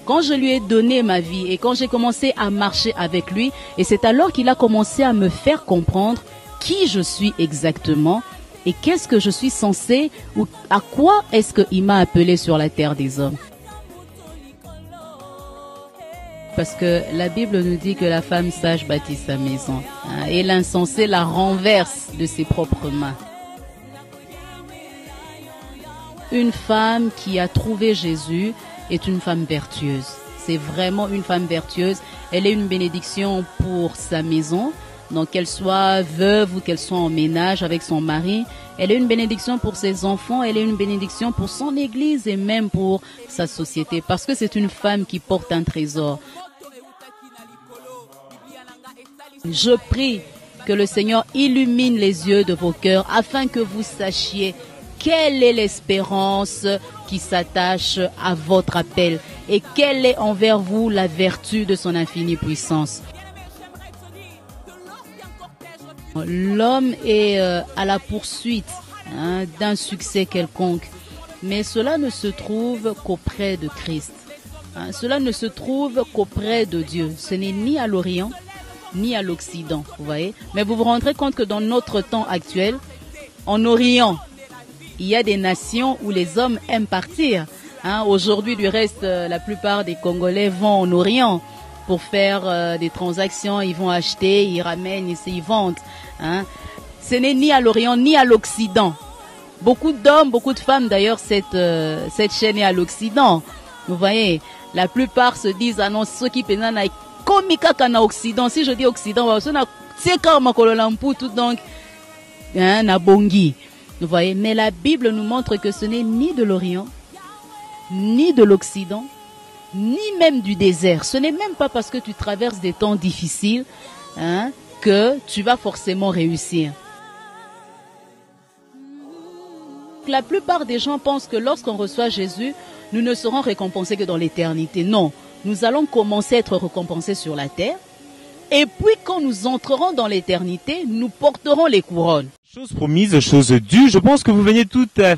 Quand je lui ai donné ma vie et quand j'ai commencé à marcher avec lui, et c'est alors qu'il a commencé à me faire comprendre qui je suis exactement et qu'est-ce que je suis censé ou à quoi est-ce qu'il m'a appelé sur la terre des hommes. Parce que la Bible nous dit que la femme sage bâtit sa maison, hein, et l'insensé la renverse de ses propres mains. Une femme qui a trouvé Jésus est une femme vertueuse. C'est vraiment une femme vertueuse. Elle est une bénédiction pour sa maison. Donc qu'elle soit veuve ou qu'elle soit en ménage avec son mari, elle est une bénédiction pour ses enfants, elle est une bénédiction pour son église et même pour sa société. Parce que c'est une femme qui porte un trésor. Je prie que le Seigneur illumine les yeux de vos cœurs afin que vous sachiez quelle est l'espérance qui s'attache à votre appel et quelle est envers vous la vertu de son infinie puissance. L'homme est à la poursuite d'un succès quelconque, mais cela ne se trouve qu'auprès de Christ. Cela ne se trouve qu'auprès de Dieu. Ce n'est ni à l'Orient, ni à l'Occident, vous voyez. Mais vous vous rendrez compte que dans notre temps actuel, en Orient, il y a des nations où les hommes aiment partir. Aujourd'hui, du reste, la plupart des Congolais vont en Orient pour faire des transactions. Ils vont acheter, ils ramènent, ils vendent. Ce n'est ni à l'Orient, ni à l'Occident. Beaucoup d'hommes, beaucoup de femmes, d'ailleurs, cette chaîne est à l'Occident. Vous voyez, la plupart se disent, ah non, ceux qui pensent comme na Occident. Si je dis Occident, c'est comme tout donc, na bongi. Vous voyez, mais la Bible nous montre que ce n'est ni de l'Orient, ni de l'Occident, ni même du désert. Ce n'est même pas parce que tu traverses des temps difficiles que tu vas forcément réussir. La plupart des gens pensent que lorsqu'on reçoit Jésus, nous ne serons récompensés que dans l'éternité. Non, nous allons commencer à être récompensés sur la terre. Et puis quand nous entrerons dans l'éternité, nous porterons les couronnes. Chose promise, chose due. Je pense que vous venez tout à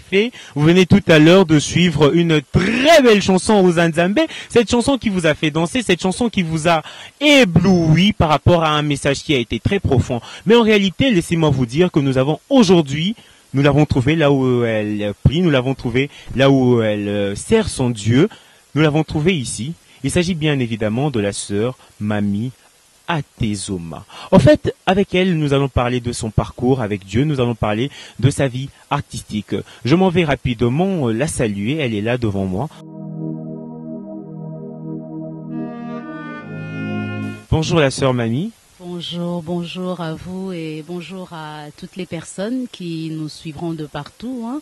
l'heure de suivre une très belle chanson aux Nzambe. Cette chanson qui vous a fait danser, cette chanson qui vous a ébloui par rapport à un message qui a été très profond. Mais en réalité, laissez-moi vous dire que nous avons aujourd'hui, nous l'avons trouvé là où elle prie, nous l'avons trouvé là où elle sert son Dieu. Nous l'avons trouvé ici. Il s'agit bien évidemment de la sœur Mamie Atezoma. En fait, avec elle, nous allons parler de son parcours avec Dieu, nous allons parler de sa vie artistique. Je m'en vais rapidement la saluer, elle est là devant moi. Bonjour la sœur Mamie. Bonjour, bonjour à vous et bonjour à toutes les personnes qui nous suivront de partout.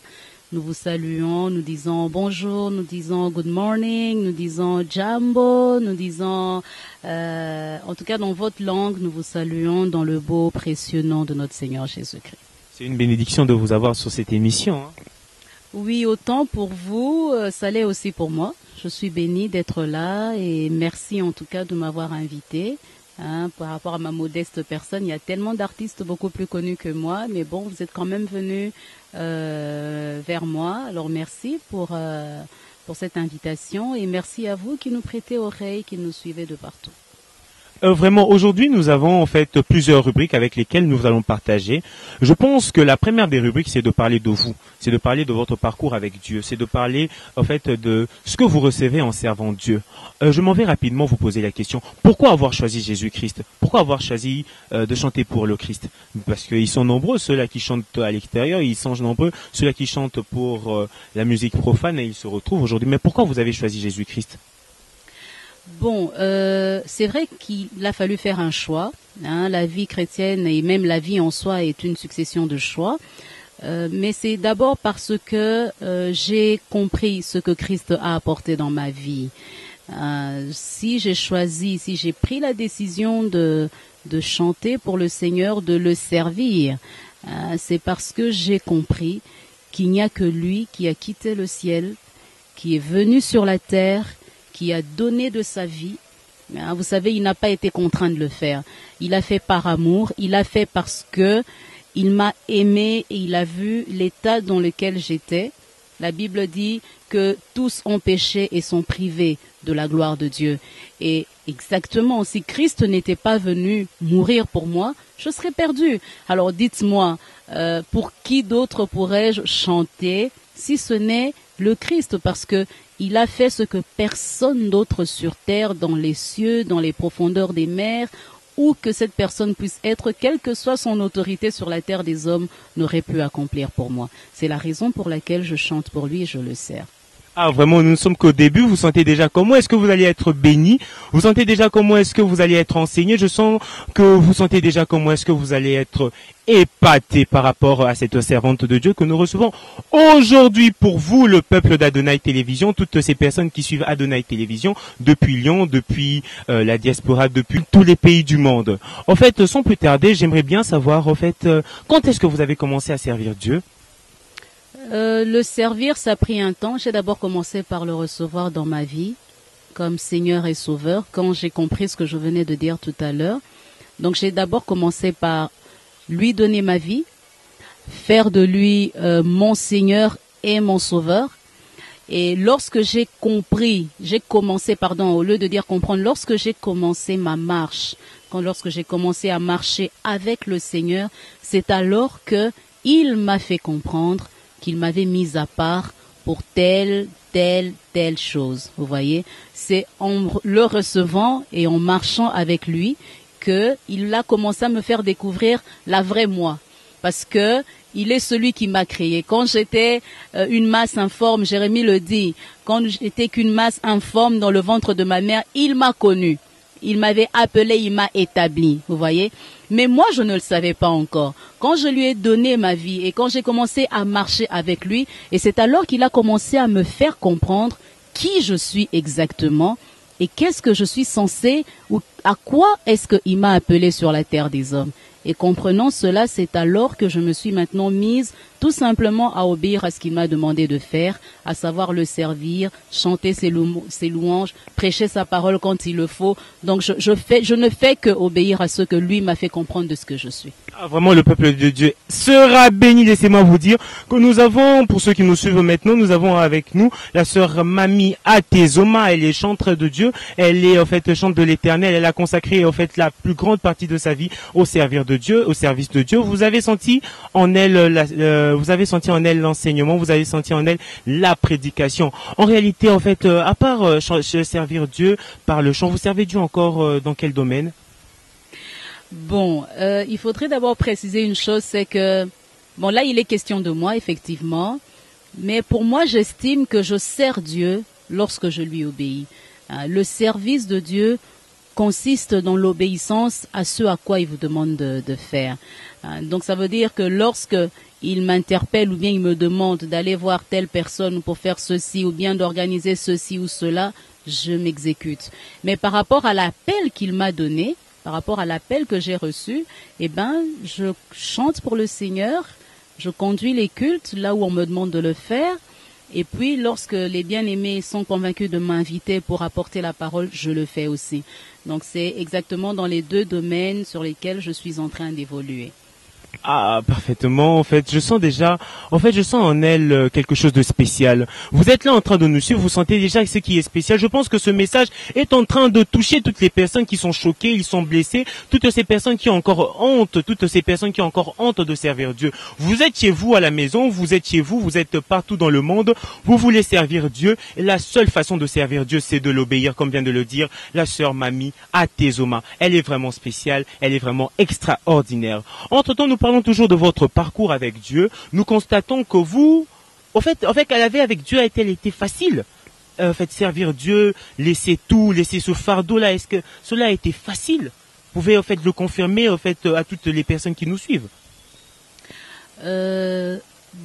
Nous vous saluons, nous disons bonjour, nous disons good morning, nous disons jambo, nous disons, en tout cas dans votre langue, nous vous saluons dans le beau, précieux nom de notre Seigneur Jésus-Christ. C'est une bénédiction de vous avoir sur cette émission. Oui, autant pour vous, ça l'est aussi pour moi. Je suis bénie d'être là et merci en tout cas de m'avoir invité. Par rapport à ma modeste personne, il y a tellement d'artistes beaucoup plus connus que moi, mais bon, vous êtes quand même venus vers moi. Alors merci pour cette invitation et merci à vous qui nous prêtez oreille, qui nous suivez de partout. Vraiment, aujourd'hui, nous avons en fait plusieurs rubriques avec lesquelles nous allons partager. Je pense que la première des rubriques, c'est de parler de vous, c'est de parler de votre parcours avec Dieu, c'est de parler en fait de ce que vous recevez en servant Dieu. Je m'en vais rapidement vous poser la question, pourquoi avoir choisi Jésus-Christ? Pourquoi avoir choisi de chanter pour le Christ? Parce qu'ils sont nombreux, ceux-là qui chantent à l'extérieur, ils sont nombreux, ceux-là qui chantent pour la musique profane et ils se retrouvent aujourd'hui. Mais pourquoi vous avez choisi Jésus-Christ? Bon, c'est vrai qu'il a fallu faire un choix. La vie chrétienne et même la vie en soi est une succession de choix. Mais c'est d'abord parce que j'ai compris ce que Christ a apporté dans ma vie. Si j'ai pris la décision de chanter pour le Seigneur, de le servir, c'est parce que j'ai compris qu'il n'y a que lui qui a quitté le ciel, qui est venu sur la terre, qui a donné de sa vie Vous savez, il n'a pas été contraint de le faire. Il a fait par amour, il a fait parce que il m'a aimé et il a vu l'état dans lequel j'étais. La Bible dit que tous ont péché et sont privés de la gloire de Dieu. Et exactement, si Christ n'était pas venu mourir pour moi, je serais perdu. Alors dites-moi, pour qui d'autre pourrais-je chanter si ce n'est le Christ? Parce que il a fait ce que personne d'autre sur terre, dans les cieux, dans les profondeurs des mers, où que cette personne puisse être, quelle que soit son autorité sur la terre des hommes, n'aurait pu accomplir pour moi. C'est la raison pour laquelle je chante pour lui et je le sers. Ah, vraiment, nous ne sommes qu'au début. Vous sentez déjà comment est-ce que vous allez être béni. Vous sentez déjà comment est-ce que vous allez être enseigné. Je sens que vous sentez déjà comment est-ce que vous allez être épaté par rapport à cette servante de Dieu que nous recevons aujourd'hui pour vous, le peuple d'Adonai Télévision, toutes ces personnes qui suivent Adonai Télévision depuis Lyon, depuis la diaspora, depuis tous les pays du monde. En fait, sans plus tarder, j'aimerais bien savoir, en fait, quand est-ce que vous avez commencé à servir Dieu? Le servir, ça a pris un temps. J'ai d'abord commencé par le recevoir dans ma vie comme Seigneur et Sauveur quand j'ai compris ce que je venais de dire tout à l'heure. Donc j'ai d'abord commencé par lui donner ma vie, faire de lui mon Seigneur et mon Sauveur. Et lorsque j'ai compris, au lieu de dire comprendre, lorsque j'ai commencé ma marche, lorsque j'ai commencé à marcher avec le Seigneur, c'est alors que il m'a fait comprendre qu'il m'avait mis à part pour telle chose. Vous voyez, c'est en le recevant et en marchant avec lui que il a commencé à me faire découvrir la vraie moi. Parce que il est celui qui m'a créé. Quand j'étais une masse informe, Jérémie le dit, quand j'étais qu'une masse informe dans le ventre de ma mère, il m'a connu. Il m'avait appelé, il m'a établi, vous voyez. Mais moi, je ne le savais pas encore. Quand je lui ai donné ma vie et quand j'ai commencé à marcher avec lui, et c'est alors qu'il a commencé à me faire comprendre qui je suis exactement et qu'est-ce que je suis censé, ou à quoi est-ce qu'il m'a appelé sur la terre des hommes. Et comprenant cela, c'est alors que je me suis maintenant mise tout simplement à obéir à ce qu'il m'a demandé de faire, à savoir le servir, chanter ses louanges, prêcher sa parole quand il le faut. Donc je ne fais que obéir à ce que lui m'a fait comprendre de ce que je suis. Ah, vraiment, le peuple de Dieu sera béni. Laissez-moi vous dire que nous avons, pour ceux qui nous suivent maintenant, nous avons avec nous la sœur Mamie Atezoma. Elle est chanteuse de Dieu. Elle est, en fait, chante de l'Éternel. Elle a consacré, en fait, la plus grande partie de sa vie au servir de Dieu, au service de Dieu. Vous avez senti en elle, l'enseignement. Vous avez senti en elle la prédication. En réalité, en fait, à part servir Dieu par le chant, vous servez Dieu encore dans quel domaine? Bon, il faudrait d'abord préciser une chose, c'est que, bon là il est question de moi effectivement, mais pour moi j'estime que je sers Dieu lorsque je lui obéis. Le service de Dieu consiste dans l'obéissance à ce à quoi il vous demande de faire. Donc ça veut dire que lorsque il m'interpelle ou bien il me demande d'aller voir telle personne pour faire ceci ou bien d'organiser ceci ou cela, je m'exécute. Mais par rapport à l'appel qu'il m'a donné, par rapport à l'appel que j'ai reçu, eh ben, je chante pour le Seigneur, je conduis les cultes là où on me demande de le faire, et puis lorsque les bien-aimés sont convaincus de m'inviter pour apporter la parole, je le fais aussi. Donc c'est exactement dans les deux domaines sur lesquels je suis en train d'évoluer. Ah, parfaitement. En fait, je sens en elle quelque chose de spécial. Vous êtes là en train de nous suivre, vous sentez déjà ce qui est spécial. Je pense que ce message est en train de toucher toutes les personnes qui sont choquées, ils sont blessés, toutes ces personnes qui ont encore honte, de servir Dieu. Vous êtes chez vous à la maison, vous êtes partout dans le monde, vous voulez servir Dieu. Et la seule façon de servir Dieu, c'est de l'obéir, comme vient de le dire la sœur Mamie Atezoma. Elle est vraiment spéciale, elle est vraiment extraordinaire. Entre-temps, nous parlons toujours de votre parcours avec Dieu. Nous constatons que vous, en fait, avec Dieu, a-t-elle été facile? En fait, servir Dieu, laisser ce fardeau-là, est-ce que cela a été facile? Vous pouvez, en fait, le confirmer, en fait, à toutes les personnes qui nous suivent.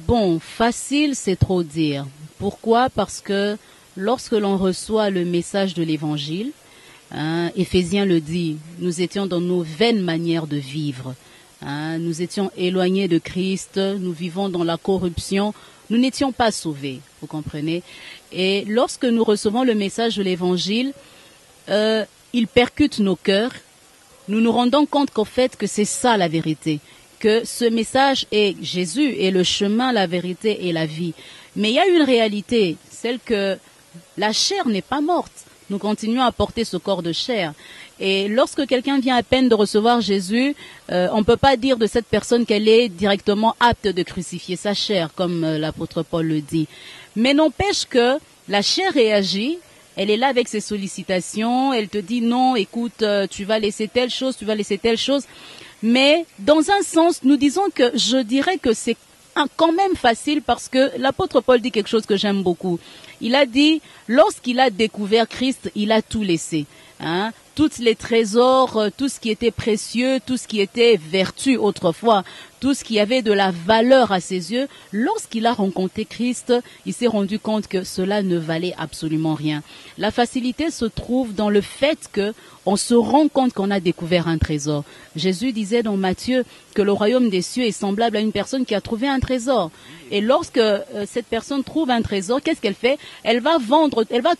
Bon, facile, c'est trop dire. Pourquoi? Parce que lorsque l'on reçoit le message de l'Évangile, Éphésiens le dit, nous étions dans nos vaines manières de vivre. Nous étions éloignés de Christ, nous vivons dans la corruption, nous n'étions pas sauvés, vous comprenez. Et lorsque nous recevons le message de l'Évangile, il percute nos cœurs, nous nous rendons compte qu'en fait que c'est ça la vérité, que ce message est Jésus est le chemin, la vérité et la vie. Mais il y a une réalité, celle que la chair n'est pas morte. Nous continuons à porter ce corps de chair. Et lorsque quelqu'un vient à peine de recevoir Jésus, on ne peut pas dire de cette personne qu'elle est directement apte de crucifier sa chair, comme l'apôtre Paul le dit. Mais n'empêche que la chair réagit, elle est là avec ses sollicitations, elle te dit non, écoute, tu vas laisser telle chose, tu vas laisser telle chose. Mais dans un sens, nous disons que je dirais que c'est quand même facile parce que l'apôtre Paul dit quelque chose que j'aime beaucoup. Il a dit, lorsqu'il a découvert Christ, il a tout laissé. Hein? Tous les trésors, tout ce qui était précieux, tout ce qui était vertu autrefois, tout ce qui avait de la valeur à ses yeux, lorsqu'il a rencontré Christ, il s'est rendu compte que cela ne valait absolument rien. La facilité se trouve dans le fait que on se rend compte qu'on a découvert un trésor. Jésus disait dans Matthieu que le royaume des cieux est semblable à une personne qui a trouvé un trésor. Et lorsque cette personne trouve un trésor, qu'est-ce qu'elle fait? Elle va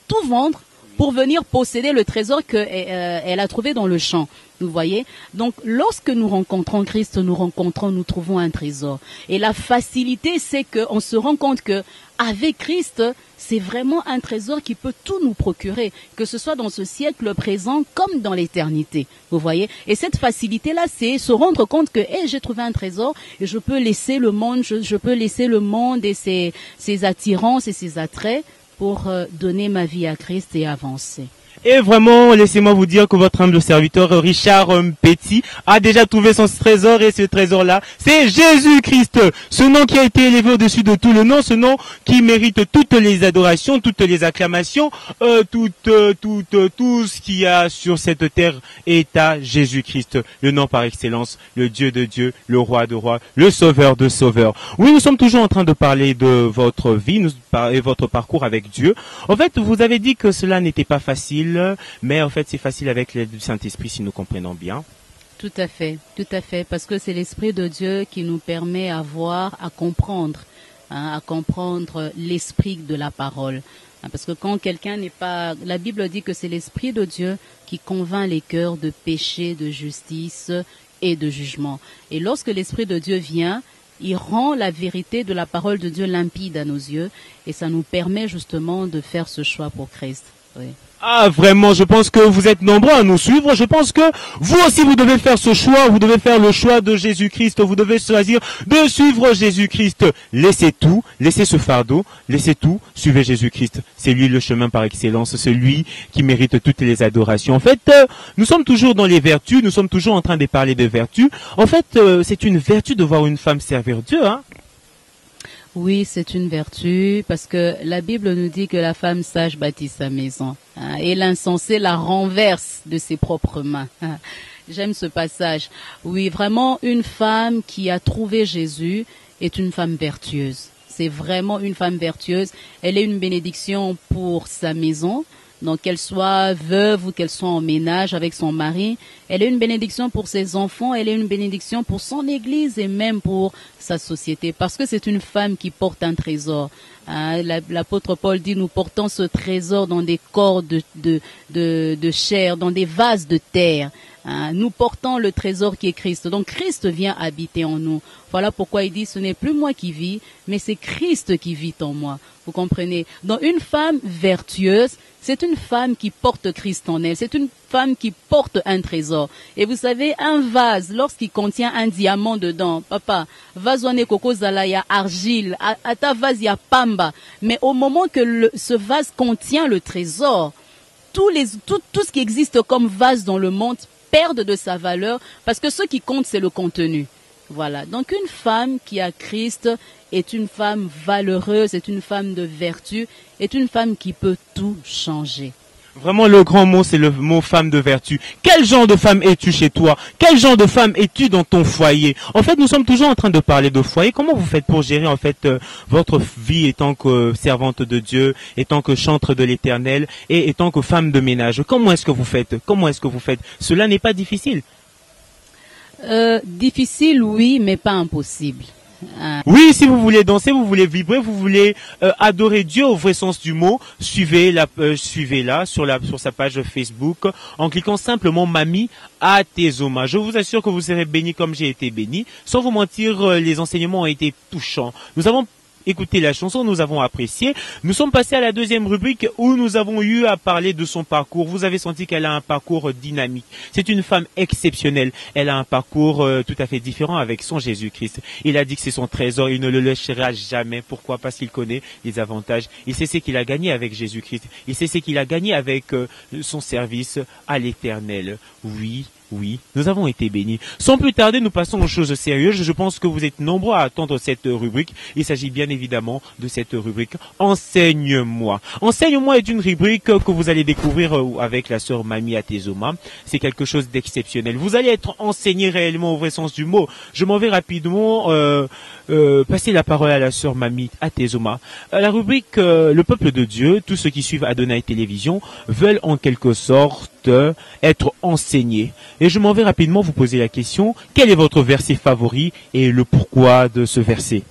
tout vendre pour venir posséder le trésor qu'elle a trouvé dans le champ. Vous voyez? Donc, lorsque nous rencontrons Christ, nous trouvons un trésor. Et la facilité, c'est qu'on se rend compte que avec Christ, c'est vraiment un trésor qui peut tout nous procurer, que ce soit dans ce siècle présent comme dans l'éternité. Vous voyez? Et cette facilité-là, c'est se rendre compte que j'ai trouvé un trésor et je peux laisser le monde, je peux laisser le monde et ses attirances et ses attraits pour donner ma vie à Christ et avancer. Et vraiment, laissez-moi vous dire que votre humble serviteur Richard Petit a déjà trouvé son trésor, et ce trésor-là, c'est Jésus-Christ. Ce nom qui a été élevé au-dessus de tout le nom, ce nom qui mérite toutes les adorations, toutes les acclamations, tout ce qu'il y a sur cette terre est à Jésus-Christ, le nom par excellence, le Dieu de Dieu, le Roi de rois, le Sauveur de sauveurs. Oui, nous sommes toujours en train de parler de votre vie et votre parcours avec Dieu. En fait, vous avez dit que cela n'était pas facile, mais en fait c'est facile avec l'aide du Saint-Esprit si nous comprenons bien. Tout à fait, parce que c'est l'Esprit de Dieu qui nous permet à comprendre l'esprit de la parole. Parce que quand quelqu'un n'est pas... La Bible dit que c'est l'Esprit de Dieu qui convainc les cœurs de péché, de justice et de jugement. Et lorsque l'Esprit de Dieu vient, il rend la vérité de la parole de Dieu limpide à nos yeux, et ça nous permet justement de faire ce choix pour Christ. Oui. Ah, vraiment, je pense que vous êtes nombreux à nous suivre. Je pense que vous aussi, vous devez faire ce choix. Vous devez faire le choix de Jésus-Christ. Vous devez choisir de suivre Jésus-Christ. Laissez tout, laissez ce fardeau, laissez tout, suivez Jésus-Christ. C'est lui le chemin par excellence, c'est lui qui mérite toutes les adorations. En fait, nous sommes toujours dans les vertus, nous sommes toujours en train de parler de vertus. En fait, c'est une vertu de voir une femme servir Dieu, hein. Oui, c'est une vertu, parce que la Bible nous dit que la femme sage bâtit sa maison, hein, et l'insensé la renverse de ses propres mains. Hein. J'aime ce passage. Oui, vraiment, une femme qui a trouvé Jésus est une femme vertueuse. C'est vraiment une femme vertueuse. Elle est une bénédiction pour sa maison. Donc qu'elle soit veuve ou qu'elle soit en ménage avec son mari, elle est une bénédiction pour ses enfants, elle est une bénédiction pour son église et même pour sa société, parce que c'est une femme qui porte un trésor. Hein, l'apôtre Paul dit, nous portons ce trésor dans des corps de chair, dans des vases de terre. Hein, nous portons le trésor qui est Christ. Donc Christ vient habiter en nous. Voilà pourquoi il dit, ce n'est plus moi qui vis, mais c'est Christ qui vit en moi. Vous comprenez? Donc une femme vertueuse, c'est une femme qui porte Christ en elle. C'est une femme qui porte un trésor. Et vous savez, un vase, lorsqu'il contient un diamant dedans, papa, vase wane koko zala ya argile, à ta vase ya pamba. Mais au moment que ce vase contient le trésor, tout ce qui existe comme vase dans le monde perdent de sa valeur, parce que ce qui compte, c'est le contenu. Voilà. Donc une femme qui a Christ est une femme valeureuse, est une femme de vertu, est une femme qui peut tout changer. Vraiment, le grand mot, c'est le mot femme de vertu. Quel genre de femme es-tu chez toi? Quel genre de femme es-tu dans ton foyer? En fait, nous sommes toujours en train de parler de foyer. Comment vous faites pour gérer, en fait, votre vie étant que servante de Dieu, étant que chantre de l'Éternel et étant que femme de ménage? Comment est-ce que vous faites? Cela n'est pas difficile. Difficile, oui, mais pas impossible. Oui, si vous voulez danser, vous voulez vibrer, vous voulez adorer Dieu au vrai sens du mot, suivez-la sur sa page Facebook en cliquant simplement Mamie Atezoma. Je vous assure que vous serez bénis comme j'ai été béni. Sans vous mentir, les enseignements ont été touchants. Nous avons écouté la chanson, nous avons apprécié. Nous sommes passés à la deuxième rubrique où nous avons eu à parler de son parcours. Vous avez senti qu'elle a un parcours dynamique. C'est une femme exceptionnelle. Elle a un parcours tout à fait différent avec son Jésus-Christ. Il a dit que c'est son trésor, il ne le lâchera jamais. Pourquoi? Parce qu'il connaît les avantages. Il sait ce qu'il a gagné avec Jésus-Christ. Il sait ce qu'il a gagné avec son service à l'Éternel. Oui, nous avons été bénis. Sans plus tarder, nous passons aux choses sérieuses. Je pense que vous êtes nombreux à attendre cette rubrique. Il s'agit bien évidemment de cette rubrique Enseigne-moi. Enseigne-moi est une rubrique que vous allez découvrir avec la sœur Mamie Atezoma. C'est quelque chose d'exceptionnel. Vous allez être enseigné réellement au vrai sens du mot. Je m'en vais rapidement passer la parole à la sœur Mamie Atezoma. La rubrique Le peuple de Dieu, tous ceux qui suivent Adonai Télévision, veulent en quelque sorte être enseignés. Et je m'en vais rapidement vous poser la question, quel est votre verset favori et le pourquoi de ce verset?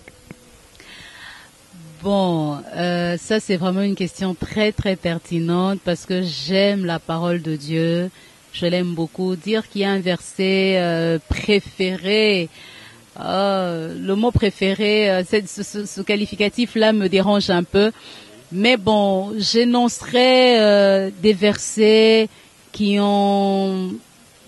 Bon, ça c'est vraiment une question très très pertinente parce que j'aime la parole de Dieu, je l'aime beaucoup. Dire qu'il y a un verset préféré, le mot préféré, ce qualificatif-là me dérange un peu. Mais bon, j'énoncerai des versets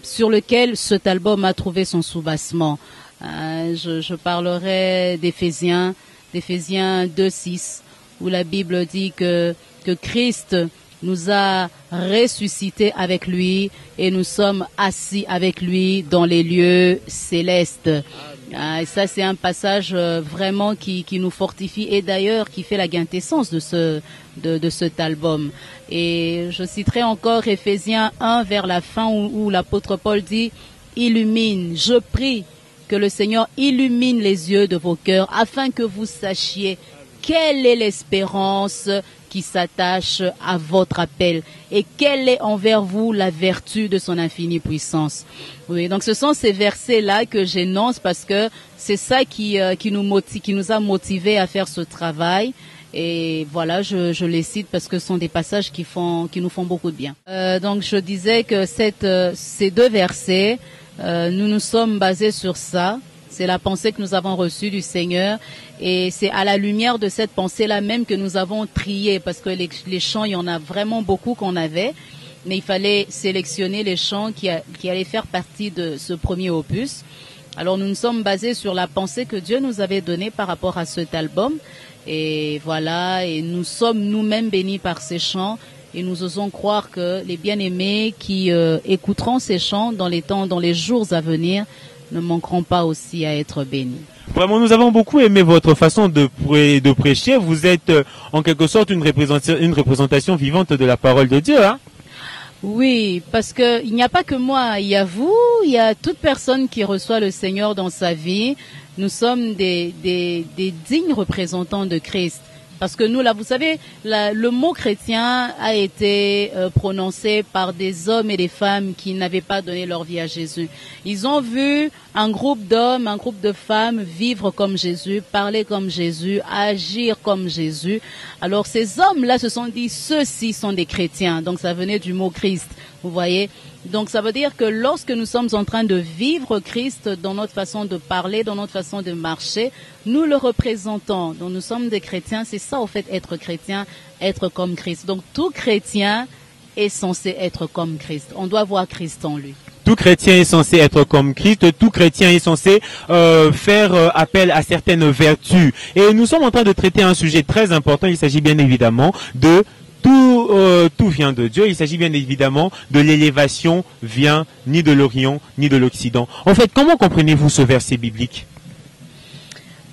sur lequel cet album a trouvé son soubassement. Je parlerai d'Éphésiens 2:6, où la Bible dit que Christ nous a ressuscités avec lui et nous sommes assis avec lui dans les lieux célestes. Et ça, c'est un passage vraiment qui nous fortifie et d'ailleurs qui fait la quintessence de cet album. Et je citerai encore Éphésiens 1 vers la fin où l'apôtre Paul dit « Illumine, je prie que le Seigneur illumine les yeux de vos cœurs afin que vous sachiez quelle est l'espérance qui s'attache à votre appel et quelle est envers vous la vertu de son infinie puissance. » Oui, donc ce sont ces versets-là que j'énonce parce que c'est ça qui nous a motivés à faire ce travail. Et voilà, je les cite parce que ce sont des passages qui nous font beaucoup de bien. Donc je disais que ces deux versets, nous nous sommes basés sur ça. C'est la pensée que nous avons reçue du Seigneur et c'est à la lumière de cette pensée-là même que nous avons trié parce que les chants, il y en a vraiment beaucoup qu'on avait, mais il fallait sélectionner les chants qui allaient faire partie de ce premier opus. Alors nous nous sommes basés sur la pensée que Dieu nous avait donnée par rapport à cet album et voilà, et nous sommes nous-mêmes bénis par ces chants. Et nous osons croire que les bien-aimés qui écouteront ces chants dans les jours à venir ne manqueront pas aussi à être bénis. Vraiment, nous avons beaucoup aimé votre façon de prêcher. Vous êtes en quelque sorte une représentation vivante de la parole de Dieu, hein? Oui, parce que il n'y a pas que moi, il y a vous, il y a toute personne qui reçoit le Seigneur dans sa vie. Nous sommes des dignes représentants de Christ. Parce que nous, là, vous savez, le mot chrétien a été prononcé par des hommes et des femmes qui n'avaient pas donné leur vie à Jésus. Ils ont vu un groupe d'hommes, un groupe de femmes vivre comme Jésus, parler comme Jésus, agir comme Jésus. Alors ces hommes-là se sont dit, ceux-ci sont des chrétiens. Donc ça venait du mot Christ, vous voyez. Donc ça veut dire que lorsque nous sommes en train de vivre Christ dans notre façon de parler, dans notre façon de marcher, nous le représentons. Donc nous sommes des chrétiens, c'est ça au fait être chrétien, être comme Christ. Donc tout chrétien est censé être comme Christ. On doit voir Christ en lui. Tout chrétien est censé être comme Christ, tout chrétien est censé faire appel à certaines vertus. Et nous sommes en train de traiter un sujet très important, il s'agit bien évidemment de tout vient de Dieu. Il s'agit bien évidemment de l'élévation vient ni de l'Orient ni de l'Occident. En fait, comment comprenez-vous ce verset biblique?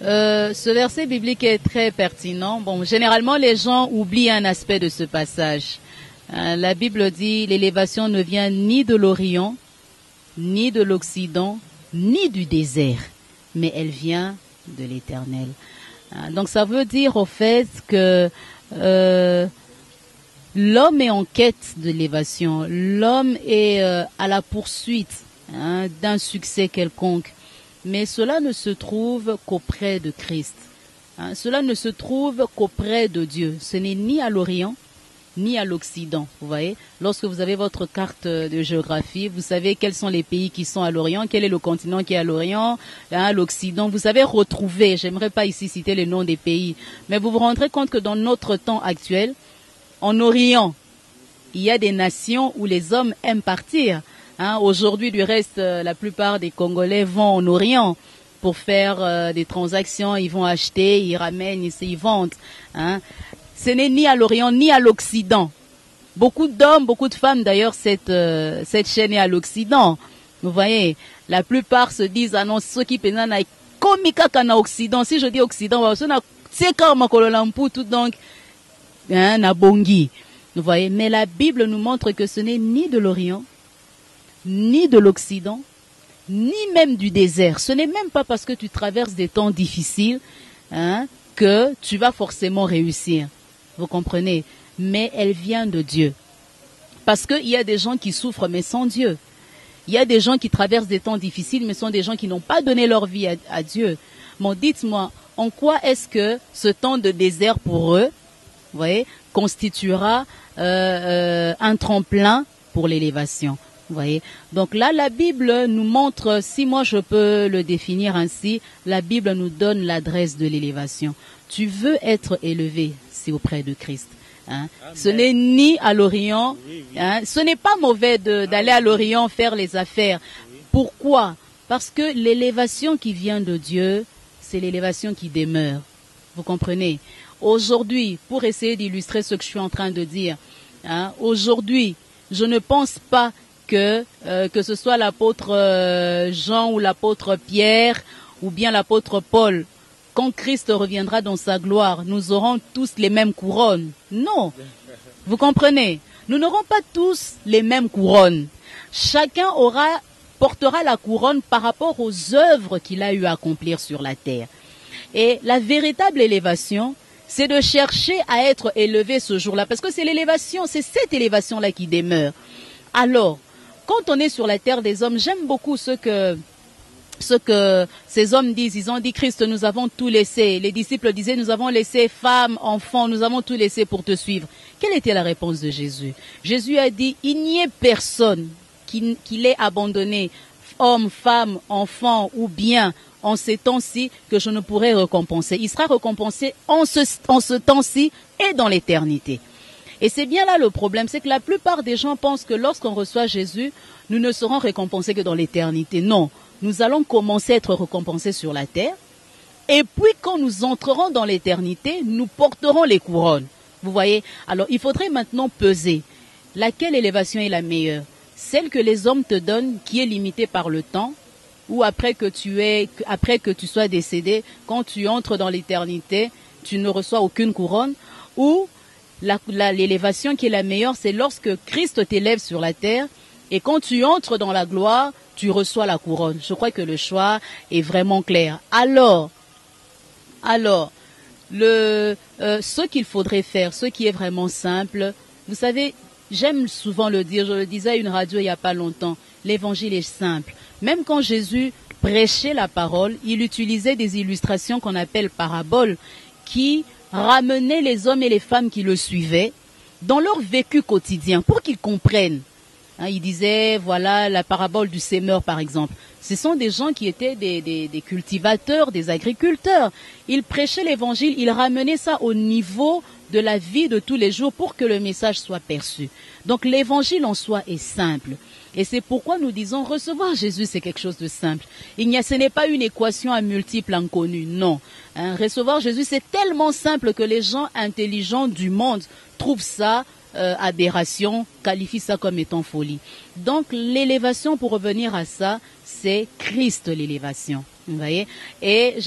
Ce verset biblique est très pertinent. Bon, généralement, les gens oublient un aspect de ce passage. La Bible dit l'élévation ne vient ni de l'Orient, ni de l'Occident, ni du désert, mais elle vient de l'Éternel. Donc ça veut dire au fait que l'homme est en quête de l'élévation, l'homme est à la poursuite d'un succès quelconque. mais cela ne se trouve qu'auprès de Christ. Hein, cela ne se trouve qu'auprès de Dieu. Ce n'est ni à l'Orient, ni à l'Occident. Vous voyez, lorsque vous avez votre carte de géographie, vous savez quels sont les pays qui sont à l'Orient, quel est le continent qui est à l'Orient, hein, l'Occident. Vous savez retrouver, j'aimerais pas ici citer les noms des pays, mais vous vous rendrez compte que dans notre temps actuel, en Orient, il y a des nations où les hommes aiment partir. Hein, aujourd'hui, du reste, la plupart des Congolais vont en Orient pour faire des transactions, ils vont acheter, ils ramènent, ils vendent. Hein. Ce n'est ni à l'Orient ni à l'Occident. Beaucoup d'hommes, beaucoup de femmes, d'ailleurs, cette chaîne est à l'Occident. Vous voyez, la plupart se disent, ah non, ceux qui pensent na komika kana Occident. Si je dis Occident, c'est comme tout donc, hein, na bongi. Vous voyez, mais la Bible nous montre que ce n'est ni de l'Orient, ni de l'Occident, ni même du désert. Ce n'est même pas parce que tu traverses des temps difficiles, hein, que tu vas forcément réussir. Vous comprenez? Mais elle vient de Dieu. Parce qu'il y a des gens qui souffrent mais sans Dieu. Il y a des gens qui traversent des temps difficiles mais sont des gens qui n'ont pas donné leur vie à Dieu. Bon, dites-moi, en quoi est-ce que ce temps de désert pour eux, vous voyez, constituera un tremplin pour l'élévation? Vous voyez. Donc là, la Bible nous montre, si moi je peux le définir ainsi, la Bible nous donne l'adresse de l'élévation. Tu veux être élevé, c'est auprès de Christ. Hein. Ce n'est ni à l'Orient, hein. Ce n'est pas mauvais d'aller à l'Orient faire les affaires. Pourquoi? Parce que l'élévation qui vient de Dieu, c'est l'élévation qui demeure. Vous comprenez? Aujourd'hui, pour essayer d'illustrer ce que je suis en train de dire, hein, aujourd'hui, je ne pense pas que ce soit l'apôtre Jean ou l'apôtre Pierre ou bien l'apôtre Paul, quand Christ reviendra dans sa gloire, nous aurons tous les mêmes couronnes. Non. Vous comprenez? Nous n'aurons pas tous les mêmes couronnes. Chacun portera la couronne par rapport aux œuvres qu'il a eu à accomplir sur la terre. Et la véritable élévation, c'est de chercher à être élevé ce jour-là. Parce que c'est l'élévation, c'est cette élévation-là qui demeure. Alors, quand on est sur la terre des hommes, j'aime beaucoup ce que ces hommes disent. Ils ont dit, Christ, nous avons tout laissé. Les disciples disaient, nous avons laissé femmes, enfants, nous avons tout laissé pour te suivre. Quelle était la réponse de Jésus? Jésus a dit, il n'y ait personne qui l'ait abandonné, homme, femme, enfant ou bien en ces temps-ci que je ne pourrai récompenser. Il sera récompensé en ce temps-ci et dans l'éternité. Et c'est bien là le problème, c'est que la plupart des gens pensent que lorsqu'on reçoit Jésus, nous ne serons récompensés que dans l'éternité. Non, nous allons commencer à être récompensés sur la terre. Et puis quand nous entrerons dans l'éternité, nous porterons les couronnes. Vous voyez? Alors il faudrait maintenant peser. Laquelle élévation est la meilleure? Celle que les hommes te donnent, qui est limitée par le temps, ou après que tu sois décédé, quand tu entres dans l'éternité, tu ne reçois aucune couronne, ou l'élévation qui est la meilleure, c'est lorsque Christ t'élève sur la terre et quand tu entres dans la gloire, tu reçois la couronne. Je crois que le choix est vraiment clair. Alors, ce qu'il faudrait faire, ce qui est vraiment simple, vous savez, j'aime souvent le dire, je le disais à une radio il n'y a pas longtemps, l'évangile est simple. Même quand Jésus prêchait la parole, il utilisait des illustrations qu'on appelle paraboles qui ramener les hommes et les femmes qui le suivaient dans leur vécu quotidien pour qu'ils comprennent. Hein, il disait, voilà la parabole du semeur par exemple. Ce sont des gens qui étaient des cultivateurs, des agriculteurs. Ils prêchaient l'évangile, ils ramenaient ça au niveau de la vie de tous les jours pour que le message soit perçu. Donc l'évangile en soi est simple. Et c'est pourquoi nous disons recevoir Jésus, c'est quelque chose de simple. Ce n'est pas une équation à multiples inconnus, non. Hein, recevoir Jésus, c'est tellement simple que les gens intelligents du monde trouvent ça aberration, qualifient ça comme étant folie. Donc l'élévation, pour revenir à ça, c'est Christ l'élévation. Vous voyez? Et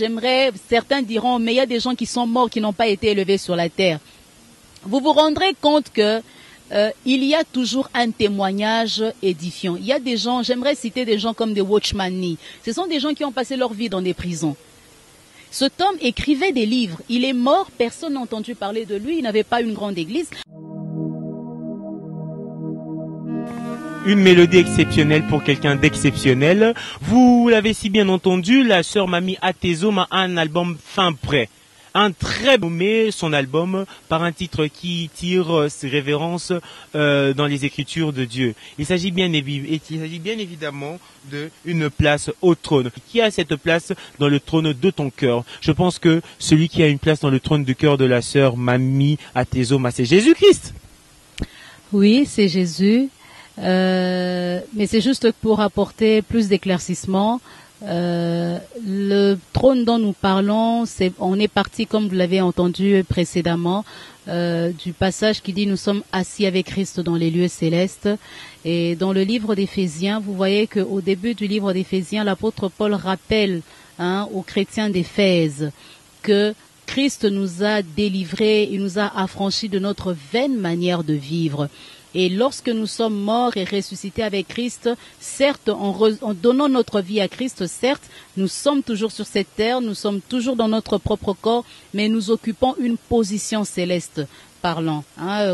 certains diront, mais il y a des gens qui sont morts, qui n'ont pas été élevés sur la terre. Vous vous rendrez compte que il y a toujours un témoignage édifiant. Il y a des gens, j'aimerais citer des gens comme des Watchman Nee. Ce sont des gens qui ont passé leur vie dans des prisons. Cet homme écrivait des livres. Il est mort, personne n'a entendu parler de lui, il n'avait pas une grande église. Une mélodie exceptionnelle pour quelqu'un d'exceptionnel. Vous l'avez si bien entendu, la sœur Mamie Atezo a un album fin prêt. Un très nommé son album par un titre qui tire ses révérences dans les Écritures de Dieu. Il s'agit bien évidemment de une place au trône. Qui a cette place dans le trône de ton cœur? Je pense que celui qui a une place dans le trône du cœur de la sœur Mamie Atezo, c'est Jésus-Christ. Oui, c'est Jésus. Mais c'est juste pour apporter plus d'éclaircissement. Le trône dont nous parlons, on est parti, comme vous l'avez entendu précédemment, du passage qui dit nous sommes assis avec Christ dans les lieux célestes. Et dans le livre d'Éphésiens, vous voyez qu'au début du livre d'Éphésiens, l'apôtre Paul rappelle aux chrétiens d'Éphèse que Christ nous a délivrés, il nous a affranchis de notre vaine manière de vivre. Et lorsque nous sommes morts et ressuscités avec Christ, certes, en donnant notre vie à Christ, certes, nous sommes toujours sur cette terre, nous sommes toujours dans notre propre corps, mais nous occupons une position céleste parlant,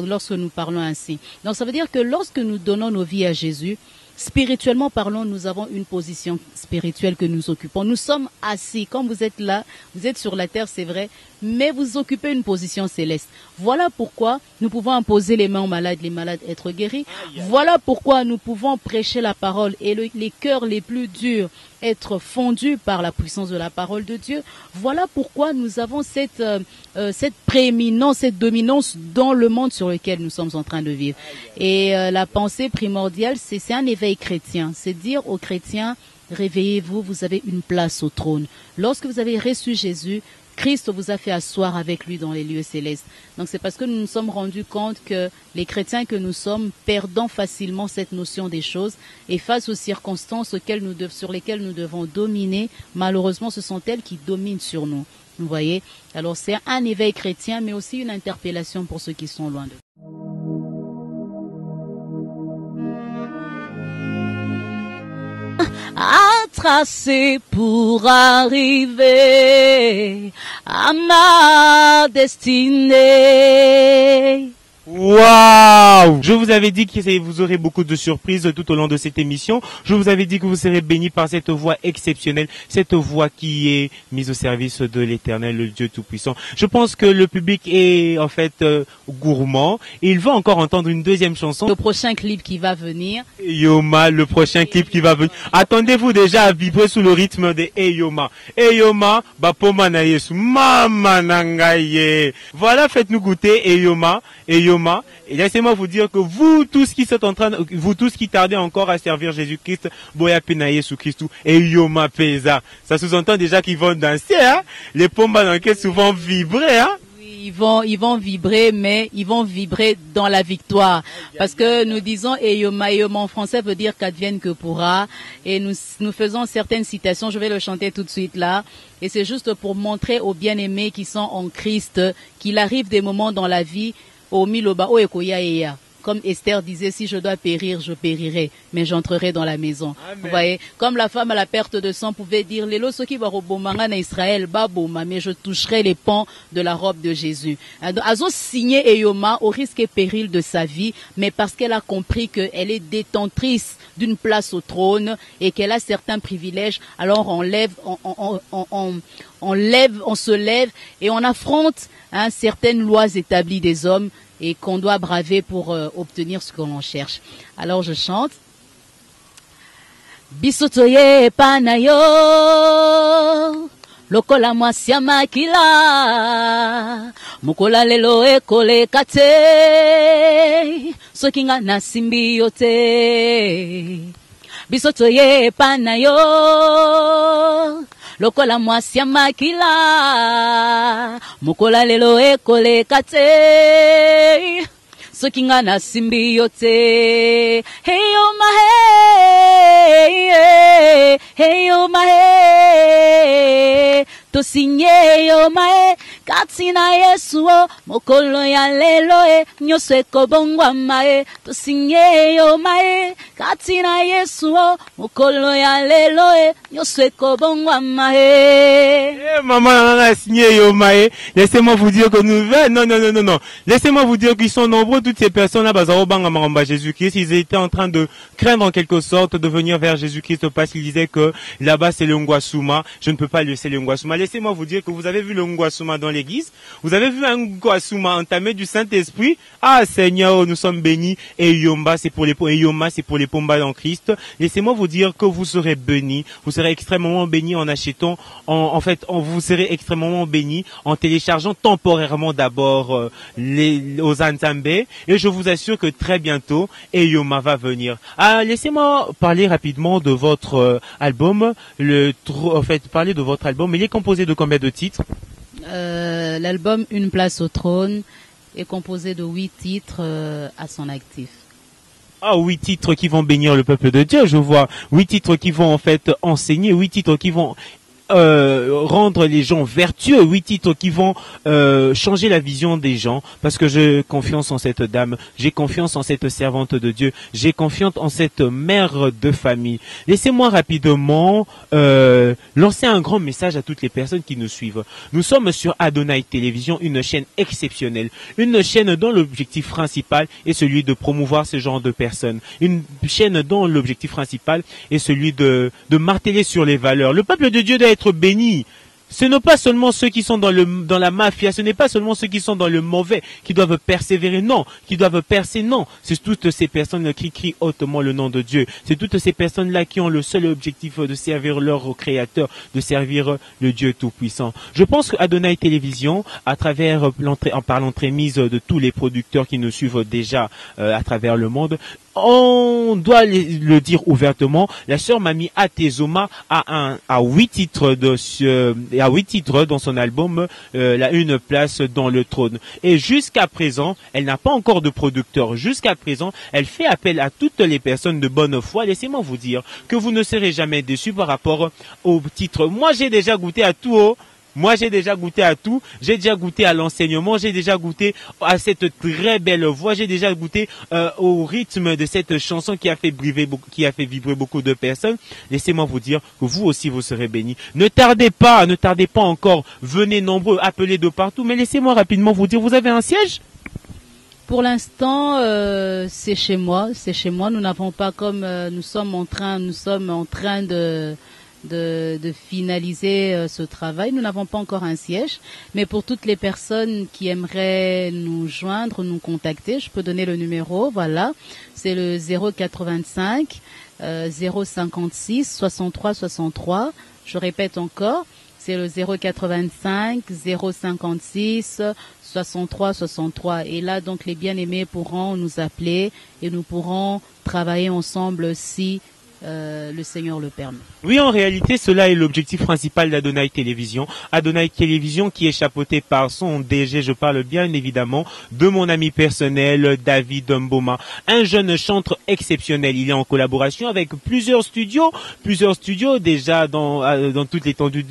lorsque nous parlons ainsi. Donc ça veut dire que lorsque nous donnons nos vies à Jésus, spirituellement parlant, nous avons une position spirituelle que nous occupons. Nous sommes assis. Quand vous êtes là, vous êtes sur la terre, c'est vrai, mais vous occupez une position céleste. Voilà pourquoi nous pouvons imposer les mains aux malades, les malades être guéris. Voilà pourquoi nous pouvons prêcher la parole et les cœurs les plus durs être fondus par la puissance de la parole de Dieu. Voilà pourquoi nous avons cette prééminence, cette dominance dans le monde sur lequel nous sommes en train de vivre. Et la pensée primordiale, c'est un éveil chrétien. C'est dire aux chrétiens, réveillez-vous, vous avez une place au trône. Lorsque vous avez reçu Jésus, Christ vous a fait asseoir avec lui dans les lieux célestes. Donc c'est parce que nous nous sommes rendus compte que les chrétiens que nous sommes perdons facilement cette notion des choses et face aux circonstances sur lesquelles nous devons dominer, malheureusement ce sont elles qui dominent sur nous. Vous voyez? Alors c'est un éveil chrétien mais aussi une interpellation pour ceux qui sont loin de nous. À tracer pour arriver à ma destinée. Waouh! Je vous avais dit que vous aurez beaucoup de surprises tout au long de cette émission. Je vous avais dit que vous serez bénis par cette voix exceptionnelle, cette voix qui est mise au service de l'Éternel, le Dieu Tout-Puissant. Je pense que le public est en fait gourmand. Et il va encore entendre une deuxième chanson. Le prochain clip qui va venir. Eyoma, le prochain clip qui va venir. Attendez-vous déjà à vibrer sous le rythme de Eyoma. Eyoma, bapoma na yesu, mama nangaye. Voilà, faites-nous goûter Eyoma. Eyoma. Et laissez-moi vous dire que vous tous qui tardez encore à servir Jésus-Christ, boya penaye sous Christ, Eyoma pesa. Ça sous-entend déjà qu'ils vont danser, hein. Les pombas dans souvent vibrer, hein. Ils vont vibrer, mais ils vont vibrer dans la victoire. Parce que nous disons Eyoma, Eyoma en français veut dire qu'advienne que pourra. Et nous faisons certaines citations, je vais le chanter tout de suite là. Et c'est juste pour montrer aux bien-aimés qui sont en Christ qu'il arrive des moments dans la vie au miloba o ekoya eya. Comme Esther disait, si je dois périr, je périrai, mais j'entrerai dans la maison. Amen. Vous voyez, comme la femme à la perte de sang pouvait dire, Lelo soki va robomanga na Israël, baboma, mais je toucherai les pans de la robe de Jésus. Azo signé Eyoma au risque et péril de sa vie, mais parce qu'elle a compris qu'elle est détentrice d'une place au trône et qu'elle a certains privilèges, alors on se lève et on affronte certaines lois établies des hommes et qu'on doit braver pour obtenir ce que l'on cherche. Alors je chante. Bisotoye panayo lokola mwasi makila mukola lelo ekole kate soki nga nasimbi yo te bisotoye panayo lokola mwasi makila mukola lelo ekole kate soki nga nasimbi yo te Eyoma Eyoma to signé Eyoma katina Yesu mokolo ya lelo nyonso ekobongwama tosinye yo mae katina Yesu mokolo ya lelo nyonso ekobongwama maman signé yo mae. Laissez-moi vous dire que nous non. Laissez-moi vous dire qu'ils sont nombreux toutes ces personnes là bazaro banga maramba Jésus-Christ, ils étaient en train de craindre en quelque sorte de venir vers Jésus-Christ parce qu'ils disaient que là-bas c'est le Ngwasuma, je ne peux pas laisser le Ngwasuma. Laissez-moi vous dire que vous avez vu le Ngwasuma dans l'église, vous avez vu un Ngwasuma entamé du Saint-Esprit. Ah Seigneur, nous sommes bénis et Yomba c'est pour les Pomba en Christ. Laissez-moi vous dire que vous serez bénis, vous serez extrêmement bénis en achetant, vous serez extrêmement bénis en téléchargeant temporairement d'abord aux Anzambe et je vous assure que très bientôt Eyoma va venir. Laissez-moi parler rapidement de votre album. Parler de votre album. Il est composé de combien de titres? L'album Une place au trône est composé de 8 titres à son actif. 8 titres qui vont bénir le peuple de Dieu, je vois. 8 titres qui vont en fait enseigner, 8 titres qui vont rendre les gens vertueux, 8 titres qui vont changer la vision des gens, parce que j'ai confiance en cette dame, j'ai confiance en cette servante de Dieu, j'ai confiance en cette mère de famille. Laissez-moi rapidement lancer un grand message à toutes les personnes qui nous suivent. Nous sommes sur Adonai Télévision, une chaîne exceptionnelle, une chaîne dont l'objectif principal est celui de promouvoir ce genre de personnes, une chaîne dont l'objectif principal est celui de marteler sur les valeurs. Le peuple de Dieu doit être béni. Ce n'est pas seulement ceux qui sont dans la mafia, ce n'est pas seulement ceux qui sont dans le mauvais qui doivent persévérer, non, qui doivent percer, non. C'est toutes ces personnes qui crient hautement le nom de Dieu. C'est toutes ces personnes-là qui ont le seul objectif de servir leur Créateur, de servir le Dieu Tout-Puissant. Je pense qu'Adonai Télévision, par l'entremise de tous les producteurs qui nous suivent déjà à travers le monde, on doit le dire ouvertement, la sœur Mamie Atezoma a 8 titres dans son album, une place dans le trône. Et jusqu'à présent, elle n'a pas encore de producteur. Jusqu'à présent, elle fait appel à toutes les personnes de bonne foi. Laissez-moi vous dire que vous ne serez jamais déçus par rapport au titre. Moi, j'ai déjà goûté à tout. Moi, j'ai déjà goûté à tout. J'ai déjà goûté à l'enseignement. J'ai déjà goûté à cette très belle voix. J'ai déjà goûté au rythme de cette chanson qui a fait vibrer beaucoup de personnes. Laissez-moi vous dire que vous aussi, vous serez bénis. Ne tardez pas encore. Venez nombreux, appelez de partout. Mais laissez-moi rapidement vous dire, vous avez un siège? Pour l'instant, c'est chez moi. Nous n'avons pas nous sommes en train de finaliser ce travail. Nous n'avons pas encore un siège, mais pour toutes les personnes qui aimeraient nous joindre, nous contacter, je peux donner le numéro, voilà, c'est le 085 056 63 63. Je répète encore, c'est le 085 056 63 63. Et là, donc, les bien-aimés pourront nous appeler et nous pourrons travailler ensemble si le Seigneur le permet. Oui, en réalité, cela est l'objectif principal d'Adonai Télévision. Adonai Télévision qui est chapeauté par son DG, je parle bien évidemment de mon ami personnel, David Mboma. Un jeune chanteur exceptionnel. Il est en collaboration avec plusieurs studios déjà dans toute l'étendue,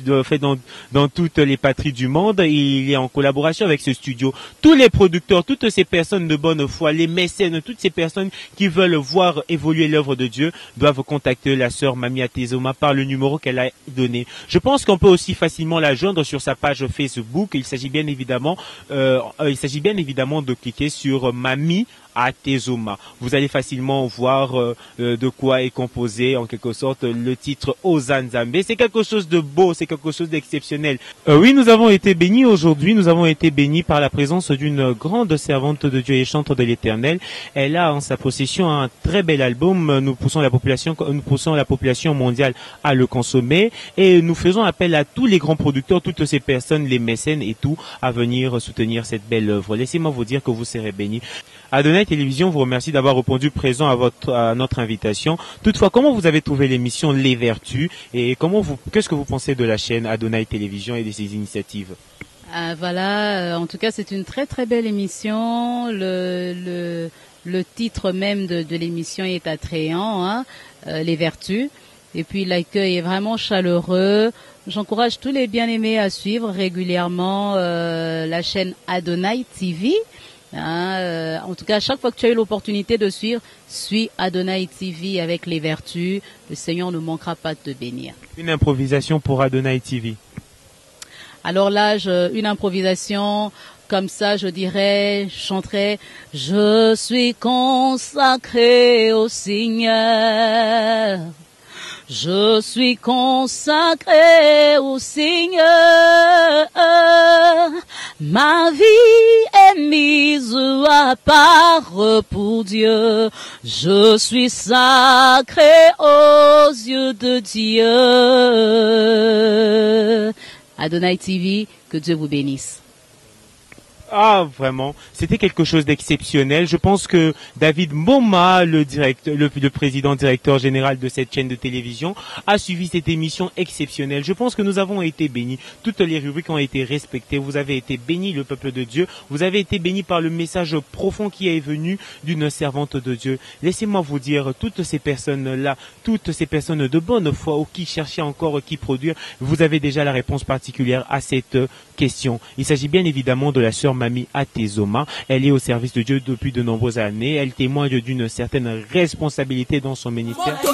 dans toutes les patries du monde. Il est en collaboration avec ce studio. Tous les producteurs, toutes ces personnes de bonne foi, les mécènes, toutes ces personnes qui veulent voir évoluer l'œuvre de Dieu doivent contacter la sœur Mamie Atezoma par le numéro qu'elle a donné. Je pense qu'on peut aussi facilement la joindre sur sa page Facebook. Il s'agit bien évidemment de cliquer sur Mamie Atezoma. Vous allez facilement voir de quoi est composé en quelque sorte le titre Ozanzambe. C'est quelque chose de beau, c'est quelque chose d'exceptionnel. Oui, nous avons été bénis aujourd'hui, nous avons été bénis par la présence d'une grande servante de Dieu et chantre de l'Éternel. Elle a en sa possession un très bel album. Nous poussons la population mondiale à le consommer et nous faisons appel à tous les grands producteurs, toutes ces personnes, les mécènes et tout, à venir soutenir cette belle œuvre. Laissez-moi vous dire que vous serez bénis. Adonai Télévision vous remercie d'avoir répondu présent à notre invitation. Toutefois, comment vous avez trouvé l'émission Les Vertus et qu'est-ce que vous pensez de la chaîne Adonai Télévision et de ses initiatives? Voilà, en tout cas, c'est une très très belle émission. Le titre même de l'émission est attrayant, hein, Les Vertus. Et puis l'accueil est vraiment chaleureux. J'encourage tous les bien-aimés à suivre régulièrement la chaîne Adonai TV. En tout cas, à chaque fois que tu as eu l'opportunité de suivre, suis Adonai TV avec les vertus. Le Seigneur ne manquera pas de te bénir. Une improvisation pour Adonai TV. Alors là, une improvisation comme ça, je dirais, je chanterais « Je suis consacré au Seigneur ». Je suis consacré au Seigneur, ma vie est mise à part pour Dieu, je suis sacré aux yeux de Dieu. Adonai TV, que Dieu vous bénisse. Ah, vraiment, c'était quelque chose d'exceptionnel. Je pense que David Mboma, le président directeur général de cette chaîne de télévision, a suivi cette émission exceptionnelle. Je pense que nous avons été bénis. Toutes les rubriques ont été respectées. Vous avez été bénis, le peuple de Dieu. Vous avez été bénis par le message profond qui est venu d'une servante de Dieu. Laissez-moi vous dire, toutes ces personnes-là, toutes ces personnes de bonne foi ou qui cherchaient encore qui produire, vous avez déjà la réponse particulière à cette question. Il s'agit bien évidemment de la sœur Mamie Atezoma. Elle est au service de Dieu depuis de nombreuses années. Elle témoigne d'une certaine responsabilité dans son ministère. C'est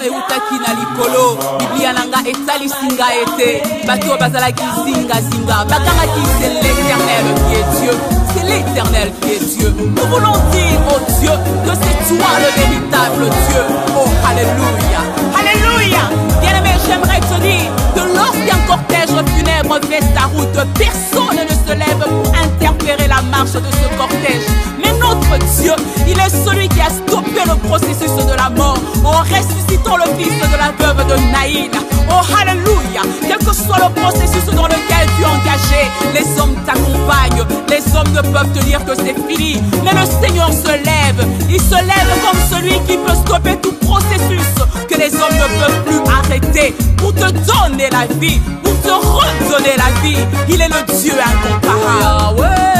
l'Éternel qui est Dieu. Nous voulons dire au Dieu que c'est toi le véritable Dieu. Oh, alléluia, alléluia. Bien-aimé, j'aimerais te dire que lorsqu'un cortège funèbre fait sa route, personne ne se lève pour interférer la marche de ce cortège. Mais notre Dieu, il est celui qui a stoppé le processus de la mort en ressuscitant le fils de la veuve de Naïn. Oh, alléluia. Quel que soit le processus dans lequel tu es engagé, les hommes t'accompagnent. Les hommes ne peuvent te dire que c'est fini. Mais le Seigneur se lève. Il se lève comme celui qui peut stopper tout processus que les hommes ne peuvent plus arrêter pour te donner la vie, pour te redonner la vie. Il est le Dieu incomparable.